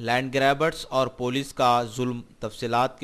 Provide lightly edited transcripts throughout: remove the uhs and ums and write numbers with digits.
Land grabbers और police का जुल्म। तफसीलात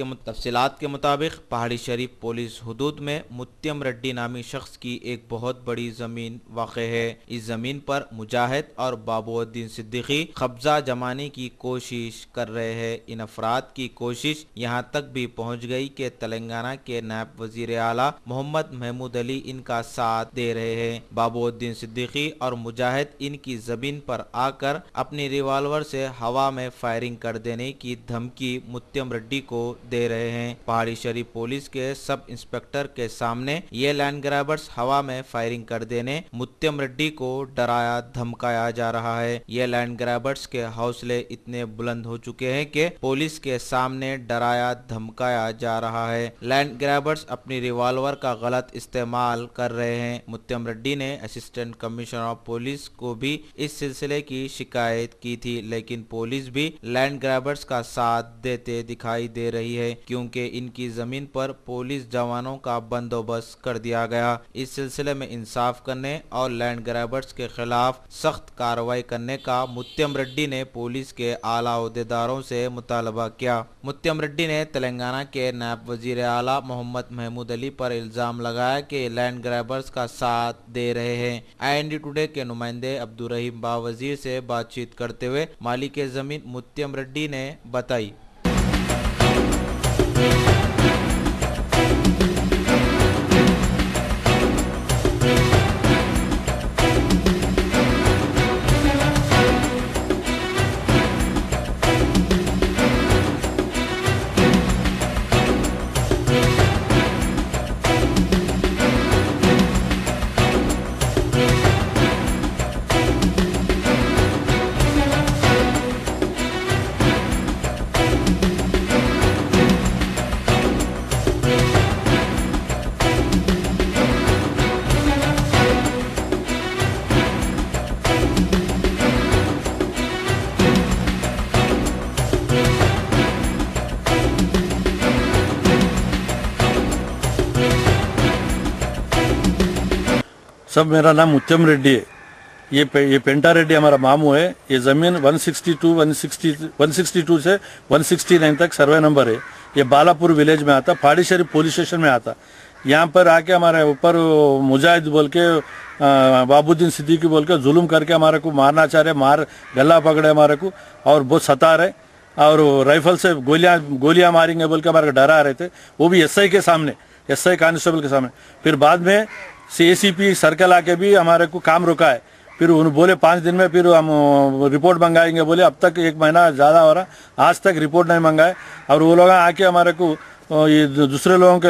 के मुताबिक पहाड़ी शरीफ पुलिस हुदूद में मुत्तम रेड्डी नामी शख्स की एक बहुत बड़ी जमीन वाक़े है। इस जमीन पर मुजाहिद और बाबूउद्दीन सिद्दीकी कब्जा जमाने की कोशिश कर रहे हैं। इन अफराद की कोशिश यहाँ तक भी पहुँच गई कि तेलंगाना के नायब वजीर आला मोहम्मद महमूद अली इनका साथ दे रहे हैं। बाबूउद्दीन सिद्दीकी और मुजाहिद इनकी जमीन पर आकर अपनी रिवाल्वर से हवा में फायरिंग कर देने की धमकी मुत्तम रेड्डी को दे रहे हैं। पहाड़ी शरीफ पुलिस के सब इंस्पेक्टर के सामने ये लैंड ग्रैबर्स हवा में फायरिंग कर देने मुत्तम रेड्डी को डराया धमकाया जा रहा है। ये लैंड ग्रैबर्स के हौसले इतने बुलंद हो चुके हैं कि पुलिस के सामने डराया धमकाया जा रहा है। लैंड ग्रैबर्स अपनी रिवॉल्वर का गलत इस्तेमाल कर रहे हैं। मुत्तम रेड्डी ने असिस्टेंट कमिश्नर ऑफ पुलिस को भी इस सिलसिले की शिकायत की थी, लेकिन पुलिस भी लैंड ग्रैबर्स का साथ देते दिखाई दे रही है, क्योंकि इनकी जमीन पर पुलिस जवानों का बंदोबस्त कर दिया गया। इस सिलसिले में इंसाफ करने और लैंड ग्रैबर्स के खिलाफ सख्त कार्रवाई करने का मुत्तम रेड्डी ने पुलिस के आला ओहदेदारों से मुतालबा किया। मुत्तम रेड्डी ने तेलंगाना के नायब वजीर आला मोहम्मद महमूद अली पर इल्जाम लगाया कि लैंड ग्रैबर्स का साथ दे रहे हैं। IND टुडे के नुमाइंदे अब्दुल रहीम बावजीर से बातचीत करते हुए मालिक जमीन मुत्तम रेड्डी ने बताई। सब मेरा नाम मुत्तम रेड्डी है। ये पेंटा रेड्डी हमारा मामू है। ये जमीन 162 से 169 तक सर्वे नंबर है। ये बालापुर विलेज में आता, पहाड़ी शरीफ पुलिस स्टेशन में आता। यहाँ पर आके हमारे ऊपर मुजाहिद बोल के बाबूद्दीन सिद्दीकी बोल के जुल्म करके हमारे को मारना चाह रहे, गला पकड़े हमारे को और बहुत सता रहे और राइफल से गोलियां मारेंगे बोल के हमारे को डरा रहे थे। वो भी SI के सामने, SI कांस्टेबल के सामने। फिर बाद में CACP सर्कल आके भी हमारे को काम रुका है। फिर उन्होंने बोले 5 दिन में फिर हम रिपोर्ट मंगाएंगे बोले। अब तक 1 महीना ज़्यादा हो रहा, आज तक रिपोर्ट नहीं मंगाए। और वो लोग आके हमारे को ये दूसरे लोगों को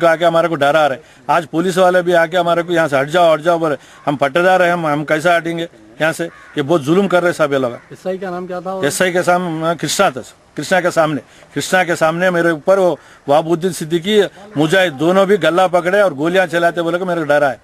आके हमारे को डरा रहे। आज पुलिस वाले भी आके हमारे को यहाँ से हट जाओ बोले। हम पट्टेदार हैं, हम कैसे हटेंगे यहाँ से? ये बहुत जुल्म कर रहे सब ये लोग। SI का नाम क्या था? SI के सामने कृष्णा के सामने मेरे ऊपर वो बाबूद्दीन सिद्दीकी मुजाहिद दोनों भी गला पकड़े और गोलियां चलाते बोले कि मेरे को डरा है।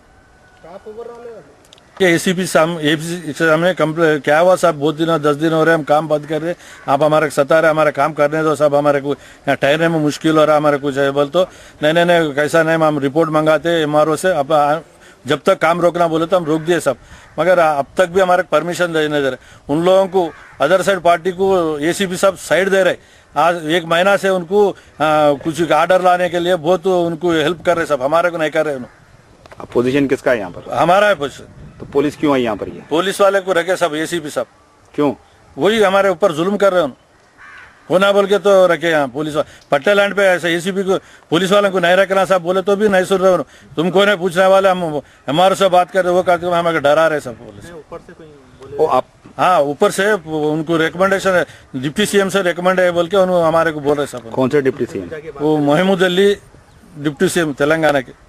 ACP सामने कंप्लेंट क्या हुआ साहब, बहुत 10 दिन हो रहे हम काम बंद कर रहे, आप हमारे सता रहे, हमारा काम करने दो सब, हमारे को यहाँ ठहरने में मुश्किल हो रहा, हमारे कुछ है बोल। तो नहीं कैसा नहीं, हम रिपोर्ट मंगाते MRO से। अब जब तक काम रोकना बोले तो हम रोक दिए सब, मगर अब तक भी हमारे परमिशन नहीं दे रहे। उन लोगों को अदर साइड पार्टी को ACP सब साइड दे रहे। आज 1 महीना से उनको कुछ आर्डर लाने के लिए बहुत उनको हेल्प कर रहे सब, हमारे को नहीं कर रहे। पोजीशन किसका है यहाँ पर? हमारा है पोजीशन। तो पुलिस क्यों है यहाँ पर? ये पुलिस वाले को रखे सब, ACP सब। क्यों? वही हमारे ऊपर जुल्म कर रहे हैं होना बोल के तो रखे यहाँ पुलिस पट्टे लैंड पे। ऐसे ACP को पुलिस वालों को नहीं रखना साहब बोले तो भी नहीं सुन रहे। तुमको नहीं पूछने वाले, हम हमारे से बात कर रहे, वो करते हमें डरा रहे सब पुलिस। ऊपर से कोई बोले? आप हाँ, ऊपर से उनको रिकमेंडेशन है, डिप्टी CM से रिकमेंड है बोल के उन्होंने हमारे को बोल रहे सब। कौन से डिप्टी CM? वो महमूद अली डिप्टी CM तेलंगाना के।